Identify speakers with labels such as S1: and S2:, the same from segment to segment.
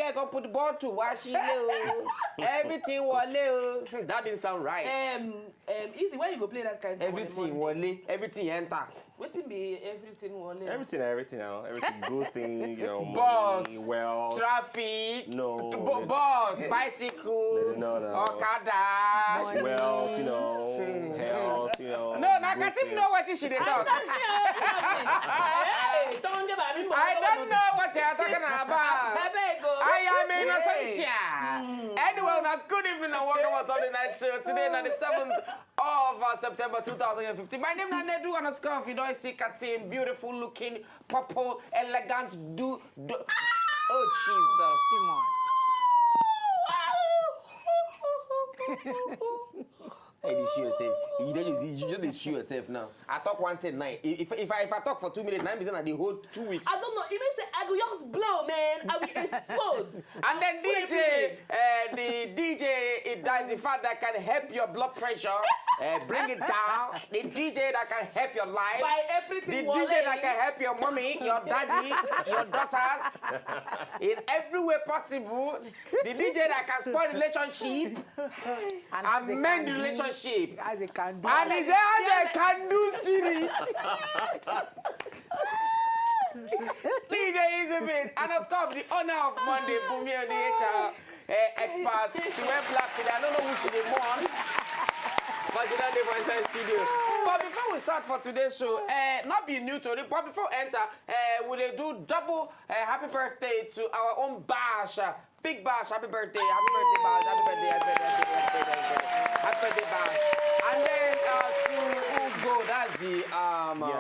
S1: here, go put the bottle, wash it, everything wale. That didn't sound right.
S2: Easy, why you go play that kind of
S1: everything wale, everything enter.
S2: Wetin be everything wale?
S3: Everything now. Everything good thing, you know,
S1: Bus,
S3: money, wealth,
S1: traffic,
S3: no,
S1: bus, bicycle,
S3: no.
S1: Okada,
S3: wealth, you know, health, you know.
S1: No, I can't even know what she dey talk. I don't know what you're talking about. I am innocent. Anyway, good evening and welcome to the night show. Today, on the 7th of September 2015. My name is Nedu _ if you don't see Katim, beautiful looking, purple, elegant, oh, Jesus. Hey, you show yourself. You just show yourself now. I talk 1:10 If I talk for 2 minutes, 9 percent of the whole 2 weeks.
S2: I don't know. Even say I will just blow, man. I will explode.
S1: And then the DJ, the fact that can help your blood pressure, bring it down. The DJ that can help your life.
S2: By everything.
S1: The DJ that can help your mommy, your daddy, your daughters, in every way possible. The DJ that can spoil relationship and mend the relationship.
S4: As a candle.
S1: And he has a can-do spirit. DJ IzyBeatz, and of course the owner of Monday, Bumi and the HR expert. She went black today. I don't know who she did born, but she don't live inside studio. But before we start for today's show, not be new to it, but before we enter, we do double happy birthday to our own Bash. Big Bash, happy birthday, Bash, happy birthday, happy birthday, Bash. And then to Ugo, that's the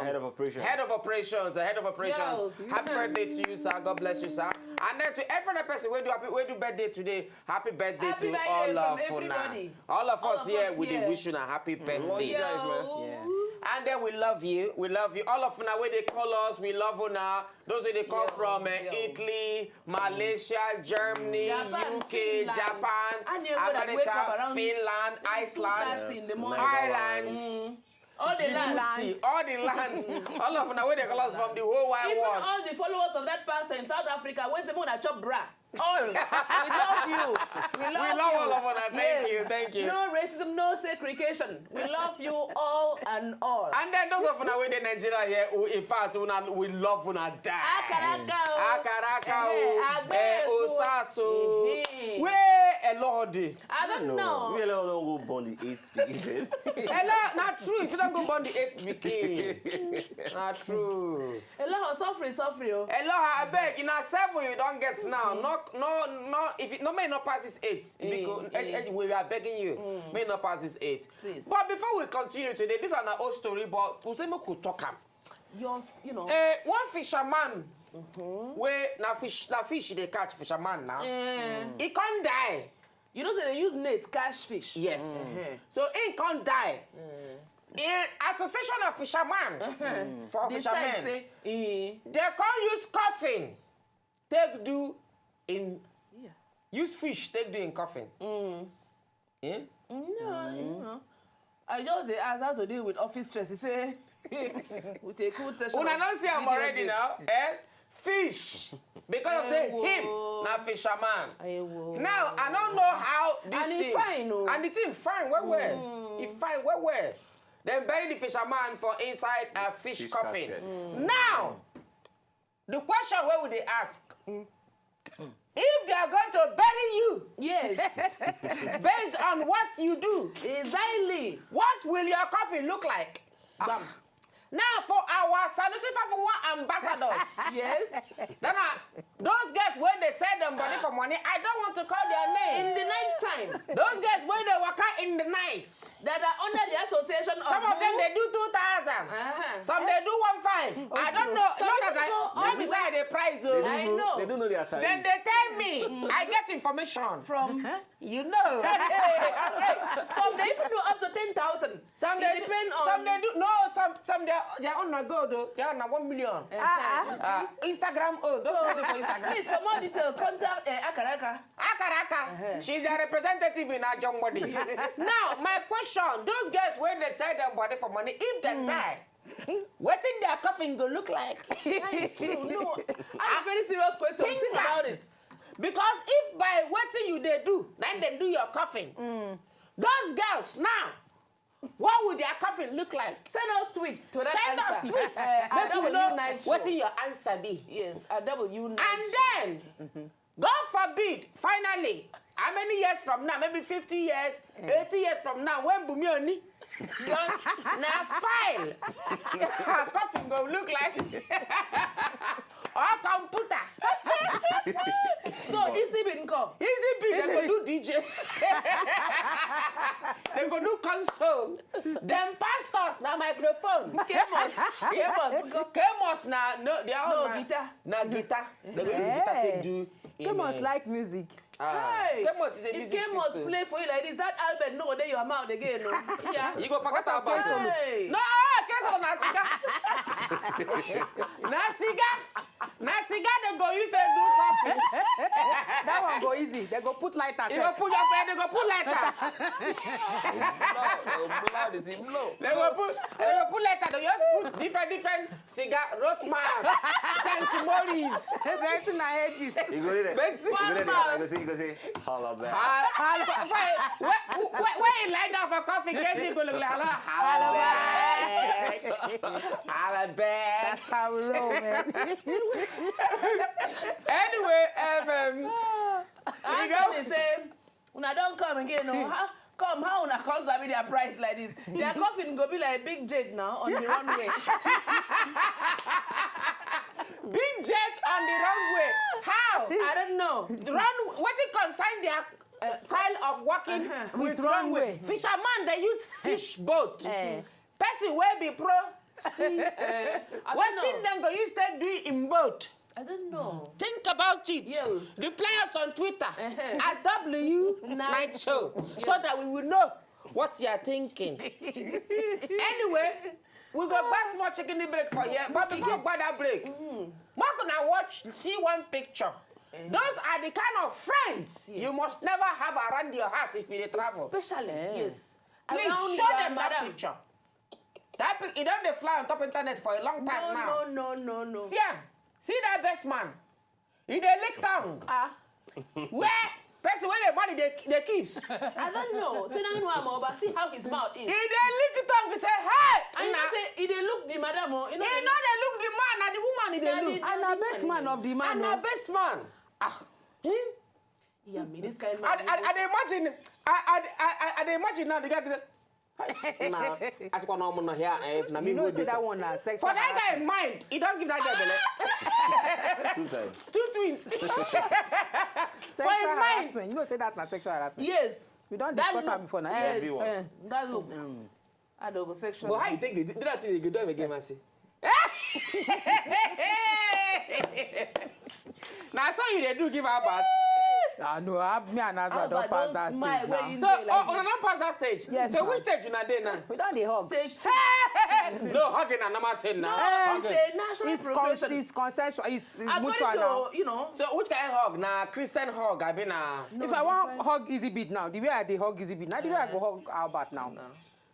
S3: head of operations.
S1: Head of operations. Yes. Happy birthday to you, sir. God bless you, sir. And then to every other person we do birthday today, happy birthday to all of us. All of us here, we wish you a happy birthday.
S3: You guys, man.
S4: Yeah.
S1: And then we love you. All of you now, where they call us, we love you now. Those where they come from Italy, Malaysia, Germany, UK, Japan, America, Finland, Iceland, Ireland.
S2: All the land.
S1: All the land. All of you now, where they call us from the whole wide
S2: Even
S1: world.
S2: all the followers of that pastor in South Africa, when someone a chop bra. All. We love you. We love
S1: all of us. Thank you.
S2: No racism, no segregation. We love you all and all.
S1: And then those of us who in Nigeria here, who in fact we love when I die. Akaraka, Osaso. Where Elode?
S2: I don't know.
S3: We don't go born the 8th beginning.
S1: Not true. If you don't go born the 8th beginning. Not true.
S2: Eloha, suffer.
S1: Eloha, I beg. In a 7 you don't guess now. No, if it no may not pass this 8, because we are begging you, may not pass this 8.
S2: Please.
S1: But before we continue today, this is an old story, but we say we could talk am.
S2: Yours, you know.
S1: One fisherman, where na fish they catch fisherman now. He can't die.
S2: You know they use net catch fish.
S1: Yes. So he can't die. In association of fishermen for fishermen, they can't use coffin. Take do in use fish. Take do in coffin. Yeah.
S2: No, you know. I just ask how to deal with office stress. You say we take good session.
S1: Una don't see I'm already now. Fish. Because of say him na fisherman. Now I don't know how this
S2: and
S1: thing.
S2: Fine, no?
S1: And the thing fine well. He fine well. Then bury the fisherman for inside a fish coffin. Now the question where would they ask? If they are going to bury you,
S2: yes,
S1: based on what you do,
S2: exactly,
S1: what will your coffin look like? Now, for our Sanusi ambassadors,
S2: yes,
S1: then those guys when they sell them body for money, I don't want to call their name.
S2: In the night time,
S1: those guys when they work out in the night,
S2: that are under the association of.
S1: Some of them they do 2,000, some they do 1,500. I don't know. Not beside the price.
S2: I know.
S3: They don't know their time.
S1: Then they tell me, I get information
S2: from.
S1: You know.
S2: Some they even do up to 10,000.
S1: Some they depend on. Some they do some they're on a go though. They're on a 1 million. Instagram. Oh, don't go for Instagram.
S2: Please, for more detail, contact Akaraka.
S1: Akaraka. She's a representative in our young body. Now, my question: those guys when they sell them body for money, if they die, what in their coffin go look like?
S2: That is true. No, I have a very serious question. Think about it.
S1: Because if by wetin you dey do, then they do your coffin. Those girls now, what would their coffin look like?
S2: Send us tweet to that
S1: Send
S2: answer.
S1: us tweets. Make we know what your answer be.
S2: Yes, a W9.
S1: And then, God forbid, finally, how many years from now, maybe 50 years, 80 years from now, when Bumioni, now file, her coffin go look like or computer.
S2: So IzyBeatz come.
S1: IzyBeatz, they go do DJ. They go do console. Them pastors na microphone. Kemos na no, they are all
S2: guitar.
S1: Na guitar. They go use guitar to do.
S4: Kemos like music.
S2: Hey,
S1: Kemos is a
S2: if
S1: music
S2: Kemos
S1: system.
S2: play for you like this, that Albert no dey your mouth again, no. Yeah.
S1: You go forget about it.
S2: Hey.
S1: No, Kemos na cigar. Na cigar they go use to do coffee.
S4: That one go easy. They go put lighter.
S1: You go put your bed, they go put lighter.
S3: Blood is in blow.
S1: They go put lighter. They just put different cigar, Rothmans, Saint Maurice.
S4: Everything na edges.
S3: You go there. You go say, holla back.
S1: Where you lie down for coffee, Casey go look like holla back.
S4: That's how we roll, man.
S1: Anyway,
S2: You go. They say, una don't come again, no. Come, how una come sabi their price like this? Their coffin go be like a big jet now on the runway.
S1: Big jet on the runway. How?
S2: I don't know.
S1: What it concern their style of walking with runway? Fisherman, they use fish boat. Person will be pro. What thing them go use take do it in boat?
S2: I don't know.
S1: Think about it.
S2: Yes.
S1: Reply us on Twitter at W Night Show so that we will know what you are thinking. Anyway, we go back small chicken break for here, but before that break, Mark and I see one picture. Those are the kind of friends you must never have around your house if you travel.
S2: Especially, yes.
S1: Please
S2: Around
S1: show them that
S2: madam.
S1: picture. That it don't fly on top internet for a long time now.
S2: No.
S1: See that best man? He dey lick tongue. Where person where the money they kiss.
S2: I don't know. See how his mouth is.
S1: He dey lick tongue. He say, hey.
S2: And you say he dey look the madam.
S1: He know they look the man and the woman he dey look.
S4: And the best man of the man.
S1: And the best man.
S2: Yeah, me this kind of.
S1: I imagine now the guy say. Nah, as for no one here, na me
S4: You know,
S1: go
S4: say
S1: this.
S4: that one sexual.
S1: For that guy in mind, he don't give that guy belly.
S3: Two sides.
S1: Two twins.
S4: Sexual
S1: For in mind.
S4: harassment. You know, say that's not sexual harassment.
S2: Yes.
S4: We don't discuss that before now.
S2: Yes.
S3: Everyone.
S2: That look. I don't go sexual.
S1: But how you think they do that thing you do again, man? Say. Now, so you they do give her baths.
S4: No, me and Azwa don't pass that stage now.
S1: So, on not pass that stage.
S4: Yes,
S1: so,
S4: ma'am.
S1: which stage you not there now?
S4: We don't dey hug.
S1: No, hugging and number 10 now.
S2: It's a national progression.
S4: It's consensual. It's
S2: According
S4: mutual now.
S2: to, you know.
S1: So, which kind of hug? Now, Christian hug. I been
S4: If I want hug IzyBeatz now, the way I dey hug IzyBeatz, now the way I go hug Albert now.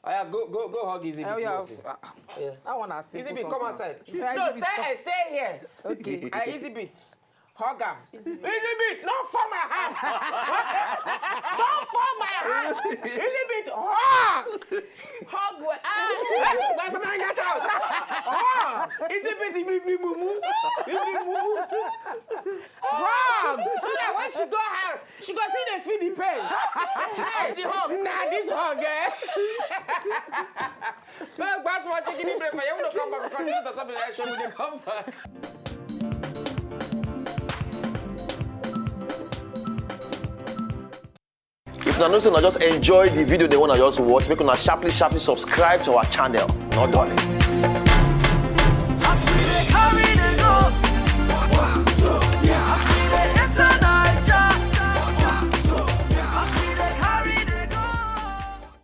S1: Oh, yeah, go hug IzyBeatz.
S4: Yeah. I want to see.
S1: IzyBeatz, come outside.
S4: Yeah,
S1: No,
S4: IzyBeatz,
S1: stay here.
S4: Okay.
S1: IzyBeatz. Hug him. IzyBeatz, don't fall my hand. Don't fall my hand. IzyBeatz, hug.
S2: Hug what?
S1: Come on, get out. Hug. IzyBeatz, hug. So that when she go house, she go see the feed the pen. Say, hey, nah, this hug, Well, that's what chicken break. But you want to come back because you know something that show me they come back.
S5: If you know, just enjoy the video they want to just watch, make una sharply subscribe to our channel. Not darling.